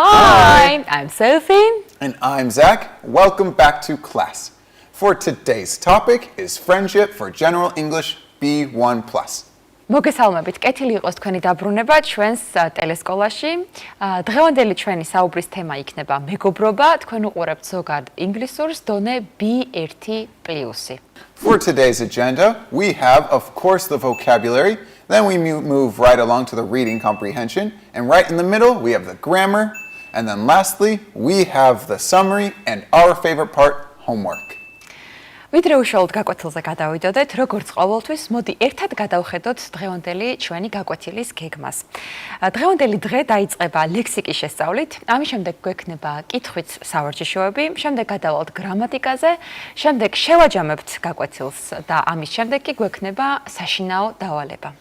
Hi, I'm Sophie. And I'm Zach. Welcome back to class. For today's topic is friendship for General English B1+. მოგესალმებით, კეთილი იყოს თქვენი დაბრუნება ჩვენს ტელესკოლაში. დღევანდელი ჩვენი საუბრის თემა იქნება მეგობრობა. თქვენ უყურებთ ზოგად ინგლისურს დონე B1+. For today's agenda, we have, of course, the vocabulary. Then we move right along to the reading comprehension. And right in the middle, we have the grammar. And then lastly, we have the summary and our favorite part, homework. ვიდრე უშუალოდ გაკვეთილზე გადავიდოდეთ, როგორც ყოველთვის, მოდი ერთად გადავხედოთ დღევანდელი ჩვენი გაკვეთილის გეგმას. დღევანდელი დღე დაიწყება ლექსიკის შესწავლით, ამის შემდეგ გვექნება კითხვით სავარჯიშოები, შემდეგ გადავალთ გრამატიკაზე, შემდეგ შევაჯამებთ გაკვეთილს და ამის შემდეგ კი გვექნება საშინაო დავალება.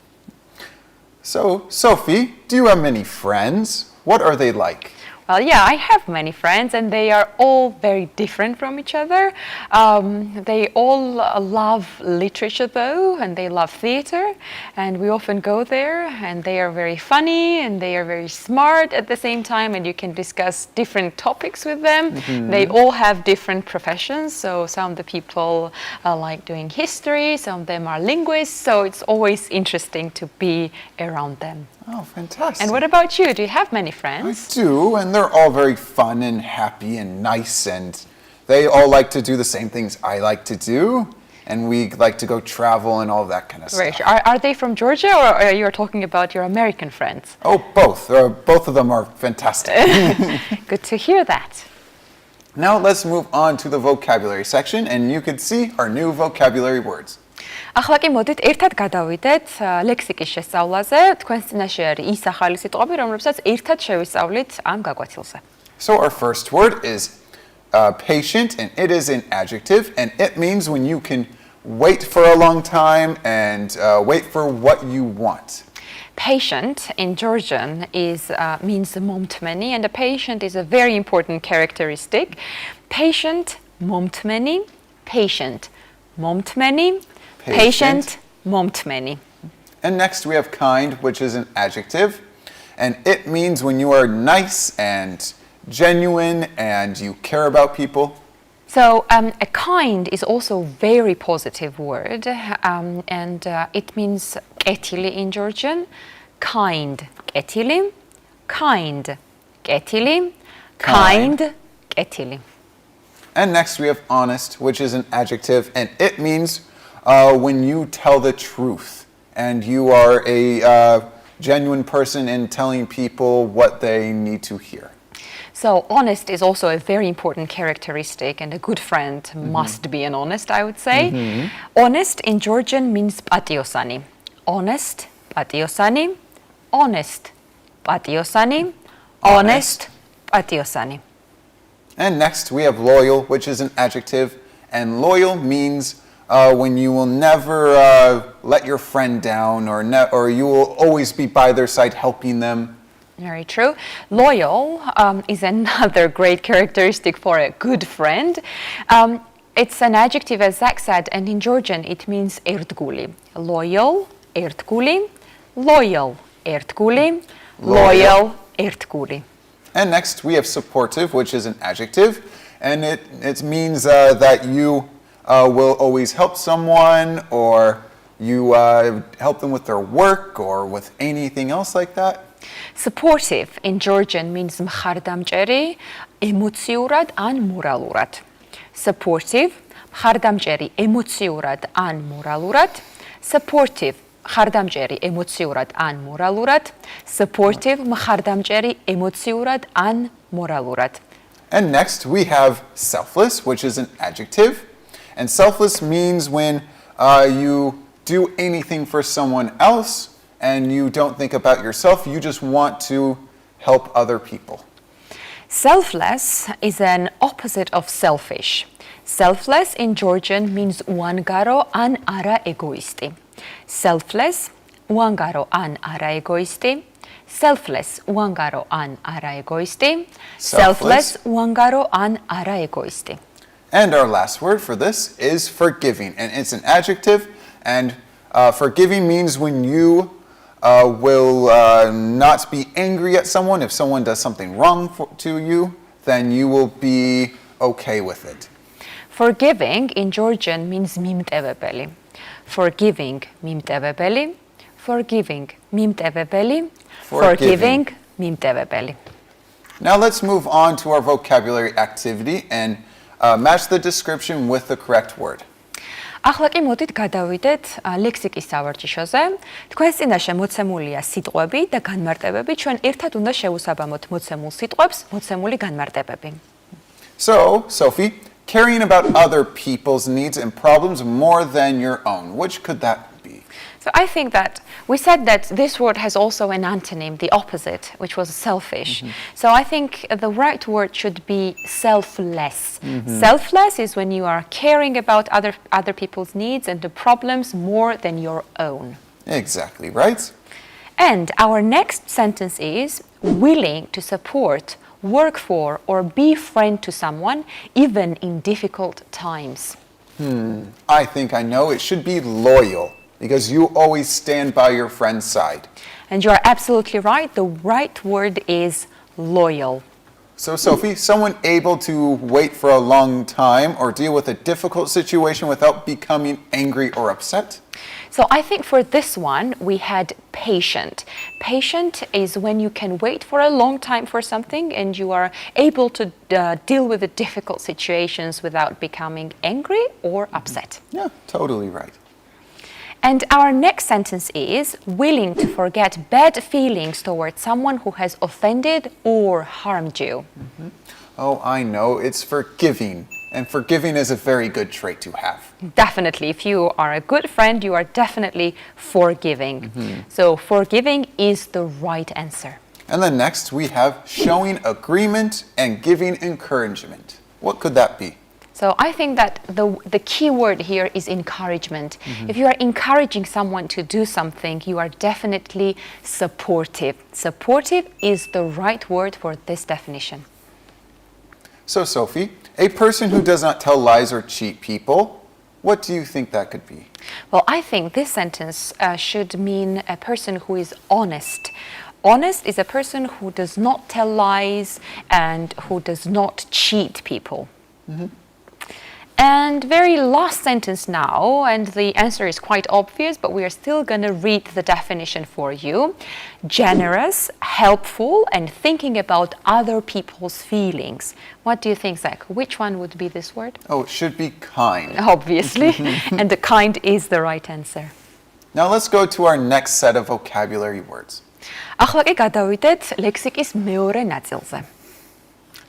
So, Sophie, do you have many friends? What are they like? Well, yeah, I have many friends and they are all very different from each other. They all love literature though, and they love theater, and we often go there, and they are very funny and they are very smart at the same time, and you can discuss different topics with them. They all have different professions, so some of the people like doing history, some of them are linguists, so it's always interesting to be around them. Oh, fantastic. And what about you? Do you have many friends? I do, and they're all very fun and happy and nice, and they all like to do the same things I like to do, and we like to go travel and all that kind of stuff. Are they from Georgia, or are you talking about your American friends? Oh, both. Both of them are fantastic. Good to hear that. Now let's move on to the vocabulary section, and you can see our new vocabulary words. ახლა კი მოდით ერთად გადავიდეთ ლექსიკის შესწავლაზე. თქვენს წინაშე არის ის ახალი სიტყვები, რომლებსაც ერთად შევისწავლით ამ გაკვეთილზე. So our first word is patient, and it is an adjective, and it means when you can wait for a long time and wait for what you want. Patient in Georgian means მომთმენი, and a patient is a very important characteristic. Patient, მომთმენი, patient, მომთმენი. Patient, მომთმენი. And next we have kind, which is an adjective, and it means when you are nice and genuine and you care about people. So a kind is also a very positive word, and it means კეთილი in Georgian. Kind, კეთილი, kind, კეთილი, kind, კეთილი. And next we have honest, which is an adjective, and it means when you tell the truth and you are a genuine person in telling people what they need to hear. So honest is also a very important characteristic, and a good friend must be an honest, I would say. Honest in Georgian means პატიოსანი. Honest, პატიოსანი, honest, პატიოსანი, honest, პატიოსანი. And next we have loyal, which is an adjective, and loyal means when you will never let your friend down, or you will always be by their side helping them. Very true. Loyal is another great characteristic for a good friend. It's an adjective, as Zach said, and in Georgian it means ერთგული. Loyal, ერთგული, loyal, ერთგული, loyal, ერთგული. And next we have supportive, which is an adjective, and it means that you will always help someone, or you help them with their work or with anything else like that. Supportive in Georgian means მხარდამჭერი, ემოციურად ან მორალურად. Supportive, მხარდამჭერი, ემოციურად ან მორალურად. Supportive, მხარდამჭერი, ემოციურად ან მორალურად. Supportive, მხარდამჭერი, ემოციურად ან მორალურად. And next we have selfless, which is an adjective. And selfless means when you do anything for someone else and you don't think about yourself, you just want to help other people. Selfless is an opposite of selfish. Selfless in Georgian means უანგარო ან არა ეგოისტი. Selfless, უანგარო ან არა ეგოისტი. Selfless, უანგარო ან არა ეგოისტი. Selfless, უანგარო ან არა ეგოისტი. And our last word for this is forgiving, and it's an adjective, and forgiving means when you will not be angry at someone. If someone does something wrong to you, then you will be okay with it. Forgiving in Georgian means მიმტევებელი. Forgiving მიმტევებელი. Forgiving მიმტევებელი. Forgiving მიმტევებელი. Now let's move on to our vocabulary activity and match the description with the correct word. ახლა კი მოდით გადავიდეთ ლექსიკის სავარჯიშოზე. თქვენს წინაშე მოცემულია სიტყვები და განმარტებები. ჩვენ ერთად უნდა შევუსაბამოთ მოცემულ სიტყვებს, მოცემული განმარტებები. So, Sophie, caring about other people's needs and problems more than your own. Which could that be? So I think that we said that this word has also an antonym, the opposite, which was selfish. So I think the right word should be selfless. Selfless is when you are caring about other people's needs and the problems more than your own. Exactly right. And our next sentence is willing to support, work for, or be friend to someone even in difficult times. I think I know. It should be loyal because you always stand by your friend's side. And you are absolutely right. The right word is loyal. So, Sophie, someone able to wait for a long time or deal with a difficult situation without becoming angry or upset? So I think for this one, we had patient. Patient is when you can wait for a long time for something and you are able to deal with the difficult situations without becoming angry or upset. Yeah, totally right. And our next sentence is willing to forget bad feelings towards someone who has offended or harmed you. Oh, I know. It's forgiving. And forgiving is a very good trait to have. Definitely. If you are a good friend, you are definitely forgiving. So forgiving is the right answer. And then next we have showing agreement and giving encouragement. What could that be? So I think that the key word here is encouragement. If you are encouraging someone to do something, you are definitely supportive. Supportive is the right word for this definition. So, Sophie, a person who does not tell lies or cheat people, what do you think that could be? Well, I think this sentence should mean a person who is honest. Honest is a person who does not tell lies and who does not cheat people. And very last sentence now, and the answer is quite obvious, but we are still going to read the definition for you. Generous, helpful, and thinking about other people's feelings. What do you think, Zach? Which one would be this word? Oh, it should be kind. Obviously. And the kind is the right answer. Now let's go to our next set of vocabulary words. ახლა კი გადავიდეთ ლექსიკის მეორე ნაწილზე.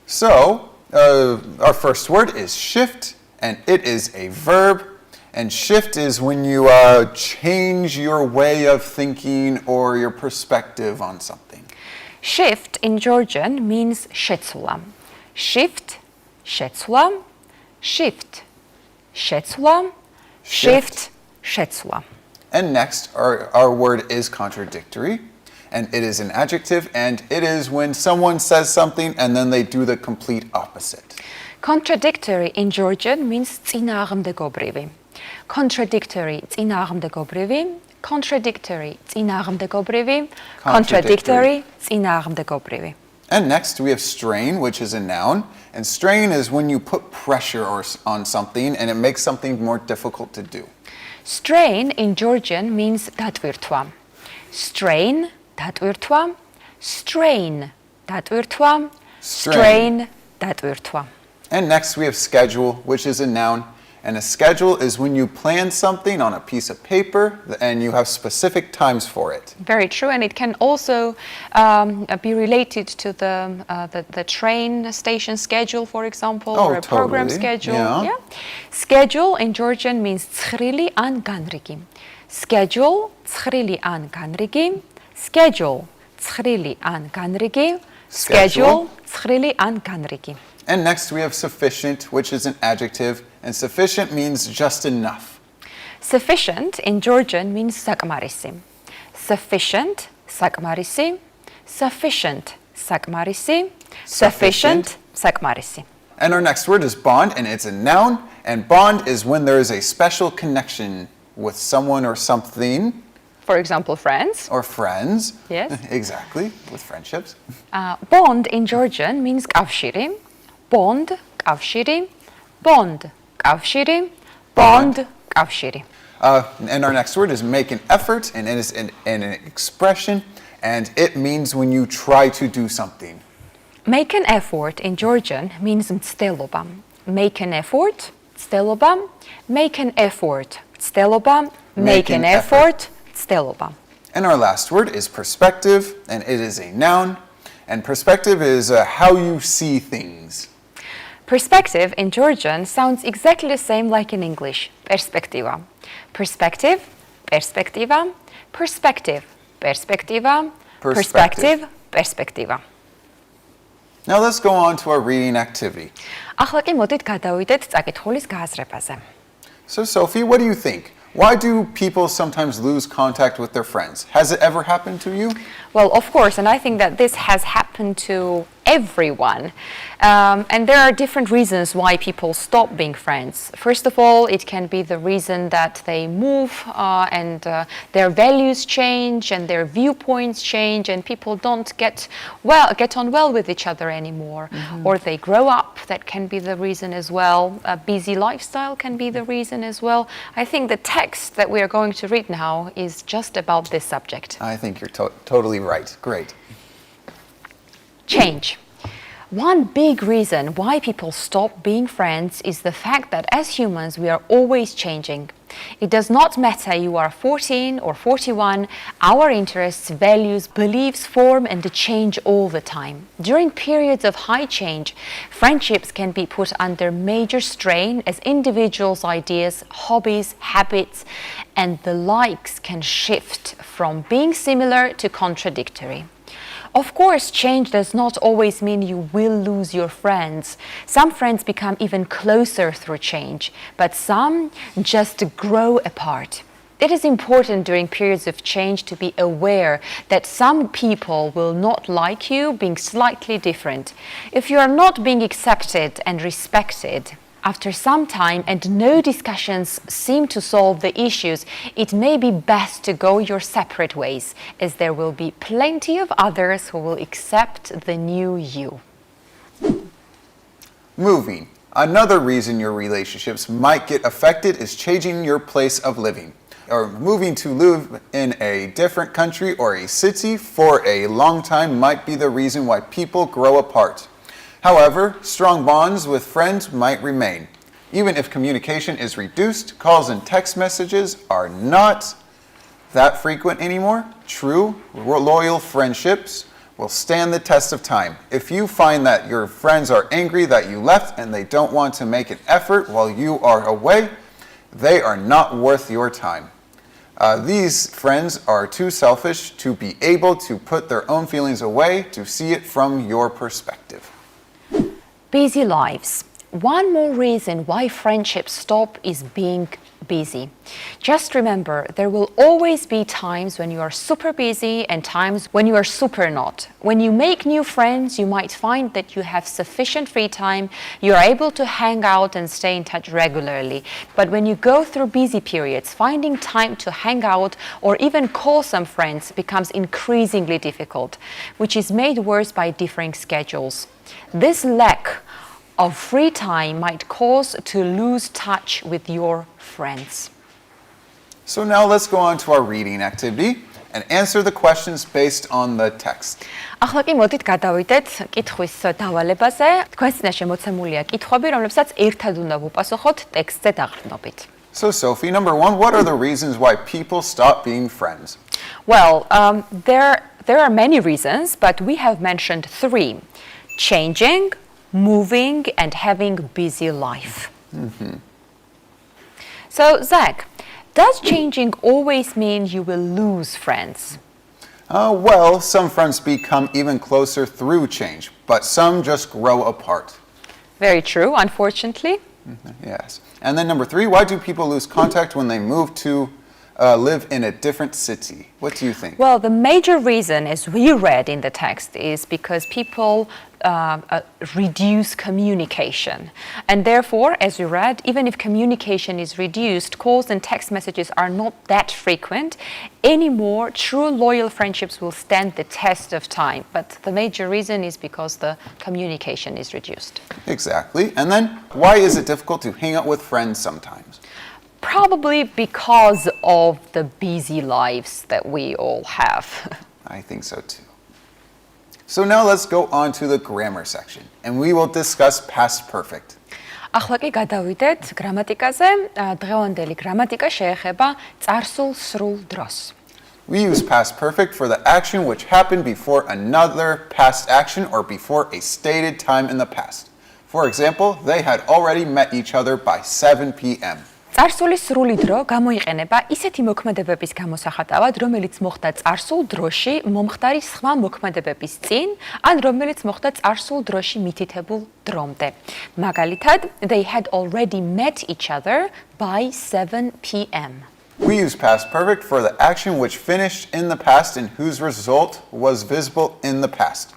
So, our first word is shift, and it is a verb. And shift is when you change your way of thinking or your perspective on something. Shift in Georgian means შეცვლა. Shift, შეცვლა. Shift, შეცვლა. Shift, შეცვლა. And next, our word is contradictory. And it is an adjective, and it is when someone says something and then they do the complete opposite. Contradictory in Georgian means წინააღმდეგობრივი. Contradictory, წინააღმდეგობრივი. Contradictory, წინააღმდეგობრივი. Contradictory, წინააღმდეგობრივი. And next we have strain, which is a noun. And strain is when you put pressure on something and it makes something more difficult to do. Strain in Georgian means დატვირთვა. Strain, დატვირთვა. Strain, დატვირთვა. Strain, დატვირთვა. And next we have schedule, which is a noun. And a schedule is when you plan something on a piece of paper and you have specific times for it. Very true, and it can also be related to the train station schedule, for example, or a program schedule. Yeah. Schedule in Georgian means ცხრილი ან განრიგი. Schedule, ცხრილი ან განრიგი. Schedule, ცხრილი ან განრიგი. Schedule, ცხრილი ან განრიგი. And next we have sufficient, which is an adjective, and sufficient means just enough. Sufficient in Georgian means საკმარისი. Sufficient, საკმარისი. Sufficient, საკმარისი. Sufficient, საკმარისი. And our next word is bond, and it's a noun, and bond is when there is a special connection with someone or something for example, friends. Or friends. Yes. Exactly, with friendships. Bond in Georgian means kavshiri. Bond, kavshiri. Bond, kavshiri. Bond, kavshiri. And our next word is make an effort, and it is an expression, and it means when you try to do something. Make an effort in Georgian means mtsdeloba. Make an effort, mtsdeloba. Make an effort, mtsdeloba. Make an effort, mtsdeloba. And our last word is perspective, and it is a noun. And perspective is how you see things. Perspective in Georgian sounds exactly the same like in English. Perspectiva. Perspective, perspectiva. Perspective, perspectiva. Perspective, perspectiva. Now let's go on to our reading activity. ახლა კი მოდით გადავიდეთ წაკითხულის გააზრებაზე. So Sophie, what do you think? Why do people sometimes lose contact with their friends? Has it ever happened to you? Well, of course, and I think that this has happened to everyone. And there are different reasons why people stop being friends. First of all, it can be the reason that they move and their values change and their viewpoints change, and people don't get on well with each other anymore. Or they grow up. That can be the reason as well. A busy lifestyle can be the reason as well. I think the text that we are going to read now is just about this subject. I think you're totally right. Great. Change. One big reason why people stop being friends is the fact that as humans we are always changing. It does not matter you are 14 or 41, our interests, values, beliefs form and change all the time. During periods of high change, friendships can be put under major strain as individuals' ideas, hobbies, habits, and the likes can shift from being similar to contradictory. Of course, change does not always mean you will lose your friends. Some friends become even closer through change, but some just grow apart. It is important during periods of change to be aware that some people will not like you being slightly different. If you are not being accepted and respected, after some time and no discussions seem to solve the issues, it may be best to go your separate ways, as there will be plenty of others who will accept the new you. Moving. Another reason your relationships might get affected is changing your place of living, or moving to live in a different country or a city for a long time might be the reason why people grow apart. However, strong bonds with friends might remain. Even if communication is reduced, calls and text messages are not that frequent anymore. True, loyal friendships will stand the test of time. If you find that your friends are angry that you left and they don't want to make an effort while you are away, they are not worth your time. These friends are too selfish to be able to put their own feelings away to see it from your perspective. Busy lives. One more reason why friendships stop is being busy. Just remember, there will always be times when you are super busy and times when you are super not. When you make new friends, you might find that you have sufficient free time, you are able to hang out and stay in touch regularly. But when you go through busy periods, finding time to hang out or even call some friends becomes increasingly difficult, which is made worse by differing schedules. This lack of free time might cause to lose touch with your friends. So now let's go on to our reading activity and answer the questions based on the text. ახლა კი მოდით გადავიდეთ კითხვის დავალებაზე. თქვენ წინაშე მოცემულია კითხვები, რომლებსაც ერთად უნდა ვუპასუხოთ ტექსტზე დაყრდნობით. So Sophie, number 1, what are the reasons why people stop being friends? Well, there are many reasons, but we have mentioned 3. Changing, moving, and having busy life. So, Zach, does changing always mean you will lose friends? Well, some friends become even closer through change, but some just grow apart. Very true, unfortunately. Yes. And then number 3, why do people lose contact when they move to live in a different city? What do you think? Well, the major reason, as we read in the text, is because people reduce communication. And therefore, as we read, even if communication is reduced, calls and text messages are not that frequent anymore. True loyal friendships will stand the test of time. But the major reason is because the communication is reduced. Exactly. And then, why is it difficult to hang out with friends sometimes? Probably because of the busy lives that we all have. I think so too. So now let's go on to the grammar section, and we will discuss past perfect. ახლა კი გადავიდეთ გრამატიკაზე. დღევანდელი გრამატიკა შეეხება წარსულ სრულ დროს. We use past perfect for the action which happened before another past action or before a stated time in the past. For example, they had already met each other by 7 p.m. წარსული სრული დრო გამოიყენება ისეთი მოქმედებების გამოსახატავად, რომელიც მოხდა წარსულ დროში მომხდარი სხვა მოქმედებების წინ, ან რომელიც მოხდა წარსულ დროში მითითებულ დრომდე. მაგალითად, they had already met each other by 7 p.m. We use past perfect for the action which finished in the past and whose result was visible in the past.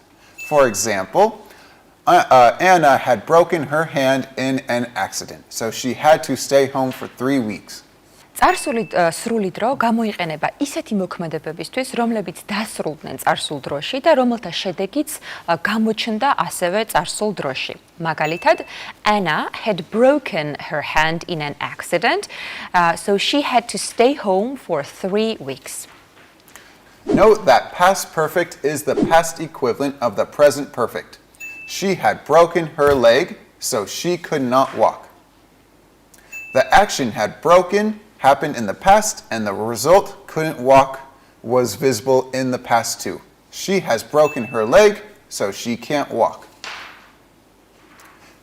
For example, Anna had broken her hand in an accident, so she had to stay home for 3 weeks. წარსული სრული დრო გამოიყენება ისეთი მოქმედებებისთვის, რომლებიც დასრულდნენ წარსულ დროში და რომელთა შედეგიც გამოჩნდა ასევე წარსულ დროში. მაგალითად, Anna had broken her hand in an accident, so she had to stay home for 3 weeks. Note that past perfect is the past equivalent of the present perfect. She had broken her leg, so she could not walk. The action had broken happened in the past, and the result couldn't walk was visible in the past too. She has broken her leg, so she can't walk.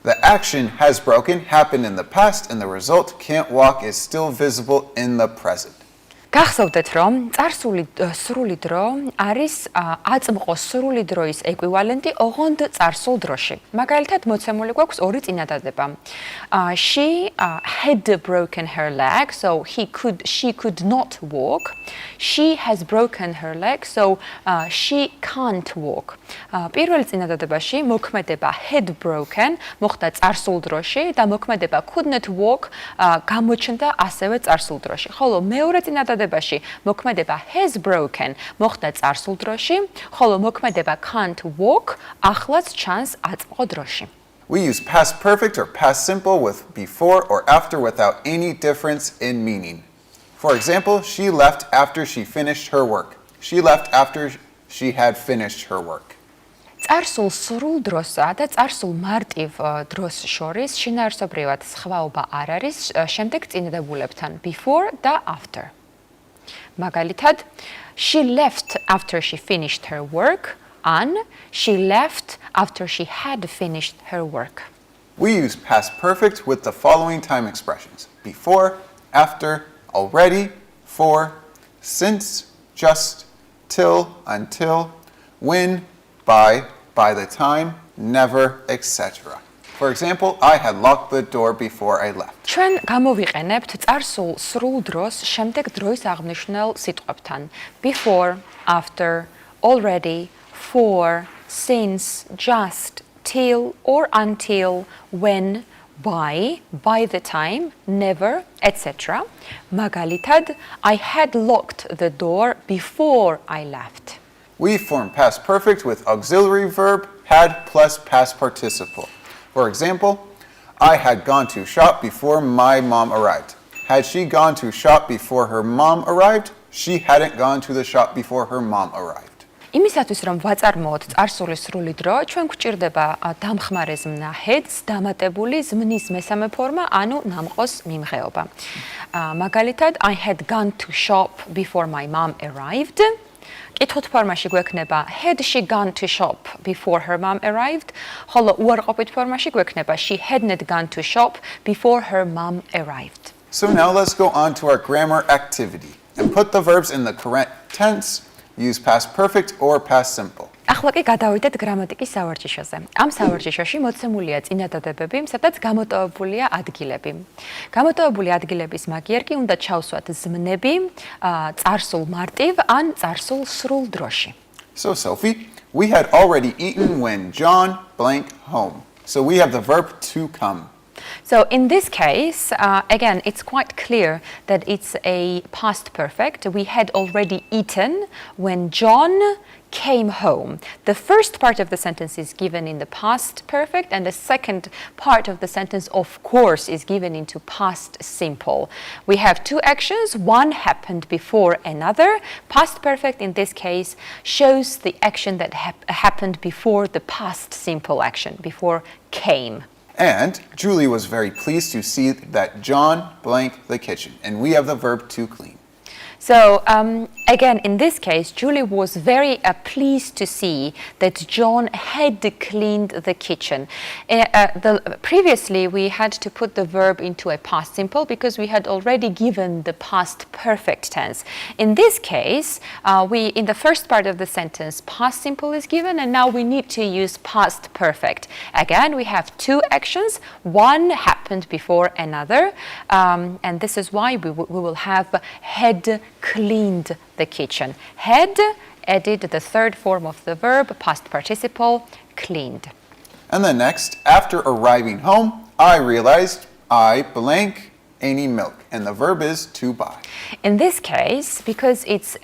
The action has broken happened in the past, and the result can't walk is still visible in the present. გახსოვდეთ, რომ წარსული სრული დრო არის აწმყო სრული დროის ეკვივალენტი ოღონდ წარსულ დროში. მაგალითად, მოცემული გვაქვს ორი წინადადება. She had broken her leg, so she could not walk. She has broken her leg, so she can't walk. პირველ წინადადებაში მოქმედება had broken მოხდა წარსულ დროში და მოქმედება couldn't walk გამოჩნდა ასევე წარსულ დროში. ხოლო მეორე წინადადებაში მოქმედება has broken მოხდა წარსულ დროში, ხოლო მოქმედება can't walk ახლაც ჩანს აწმყო დროში. We use past perfect or past simple with before or after without any difference in meaning. For example, she left after she finished her work. She left after she had finished her work. წარსულ სრულ დროსა და წარსულ მარტივ დროს შორის შინაარსობრივად სხვაობა არ არის შემდეგ წინადებულებთან before და after. მაგალითად, she left after she finished her work, and she left after she had finished her work. We use past perfect with the following time expressions: before, after, already, for, since, just, till, until, when, by the time, never, etc. For example, I had locked the door before I left. ჩვენ გამოვიყენებთ წარსულ სრულ დროს შემდეგ დროის აღნიშნულ სიტყვებთან before, after, already, for, since, just, till or until, when, by the time, never, etc. მაგალითად, I had locked the door before I left. We form past perfect with auxiliary verb had plus past participle. For example, I had gone to shop before my mom arrived. Had she gone to shop before her mom arrived, she hadn't gone to the shop before her mom arrived. იმისათვის რომ ვაწარმოოთ წარსული სრული დრო, ჩვენ გვჭირდება დამხმარე ზმნა heads, დამატებული ზმნის მესამე ფორმა, ანუ ნამყოს მიმღეობა. მაგალითად, I had gone to shop before my mom arrived. კითხოთ ფორმაში გვექნება had she gone to shop before her mom arrived, ხოლო უარყოფით ფორმაში გვექნება she hadn't gone to shop before her mom arrived. So now let's go on to our grammar activity and put the verbs in the correct tense. Use past perfect or past simple. ახლა კი გადავიდეთ გრამატიკის სავარჯიშოზე. ამ სავარჯიშოში მოცემულია წინადადებები, სადაც გამოტოვებულია ადგილები. გამოტოვებული ადგილების მაგიერ კი უნდა ჩავსვათ ზმნები წარსულ მარტივ ან წარსულ სრულ დროში. So Sophie, We had already eaten when John blank home. So we have the verb to come. So in this case, again, it's quite clear that it's a past perfect. We had already eaten when John came home. The first part of the sentence is given in the past perfect, and the second part of the sentence, of course, is given into past simple. We have two actions. One happened before another. Past perfect in this case shows the action that happened before the past simple action, before came. And Julie was very pleased to see that John blanked the kitchen. And we have the verb to clean. So again, in this case, Julie was very pleased to see that John had cleaned the kitchen. Previously, we had to put the verb into a past simple because we had already given the past perfect tense. In this case, in the first part of the sentence, past simple is given, and now we need to use past perfect. Again, we have two actions. One happened before another, and this is why we will have had cleaned the kitchen. Had added the third form of the verb, past participle, cleaned. And then next, after arriving home, I realized I blank any milk. And the verb is to buy. In this case, because it's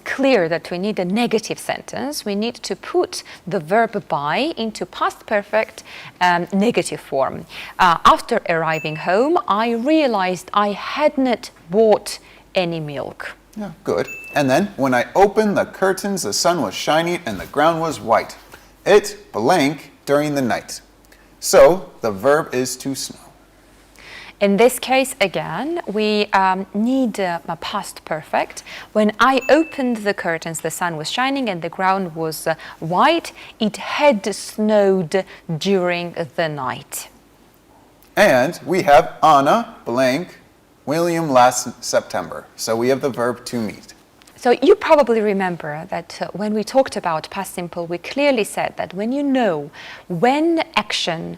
clear that we need a negative sentence, we need to put the verb buy into past perfect negative form. After arriving home, I realized I hadn't bought any milk. Yeah, good. And then when I opened the curtains, the sun was shining and the ground was white. It blank during the night. So the verb is to snow. In this case, again, we need a past perfect. When I opened the curtains, the sun was shining and the ground was white. It had snowed during the night. And we have Anna blank William last September. So we have the verb to meet. So you probably remember that when we talked about past simple, we clearly said that when you know when action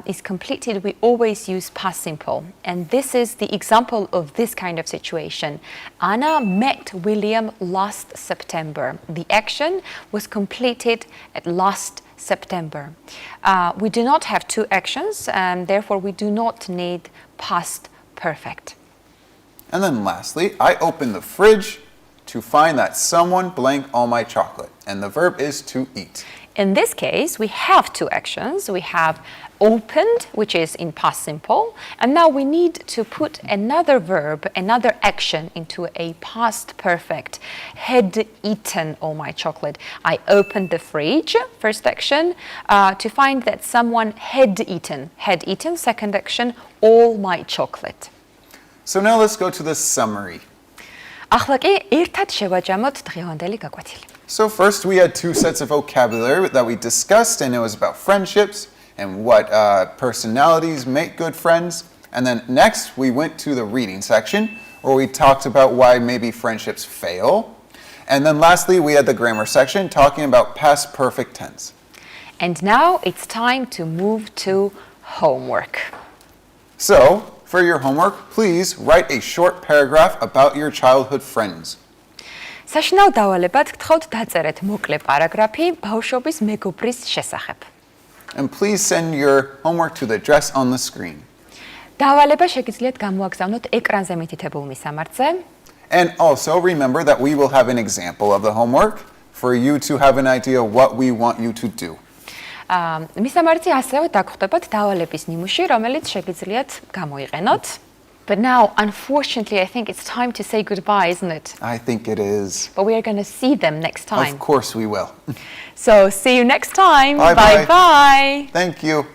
is completed, we always use past simple. And this is the example of this kind of situation. Anna met William last September. The action was completed at last September. We do not have two actions, and therefore we do not need past perfect. And then lastly, I opened the fridge to find that someone blank all my chocolate. And the verb is to eat. In this case, we have two actions. We have opened, which is in past simple, and now we need to put another verb, another action into a past perfect. Had eaten all my chocolate. I opened the fridge, first action, to find that someone had eaten, second action, all my chocolate. So now let's go to the summary. ახლა კი ერთად შევაჯამოთ დღევანდელი გაკვეთილი. So first we had two sets of vocabulary that we discussed, and it was about friendships and what personalities make good friends. And then next we went to the reading section where we talked about why maybe friendships fail. And then lastly we had the grammar section talking about past perfect tense. And now it's time to move to homework. So for your homework, please write a short paragraph about your childhood friends. საშინაო დავალებად გთხოვთ დაწერეთ მოკლე პარაგრაფი ბავშვობის მეგობრის შესახებ. And please send your homework to the address on the screen. დავალება შეგიძლიათ გამოაგზავნოთ ეკრანზე მითითებულ მისამართზე. And also remember that we will have an example of the homework for you to have an idea what we want you to do. მისამართი ასევე დაგხვდებათ დავალების ნიმუში, რომელიც შეგიძლიათ გამოიყენოთ. But now, unfortunately, I think it's time to say goodbye, isn't it? I think it is. But we are going to see them next time. Of course we will. So, see you next time. Bye-bye. Bye-bye. Thank you.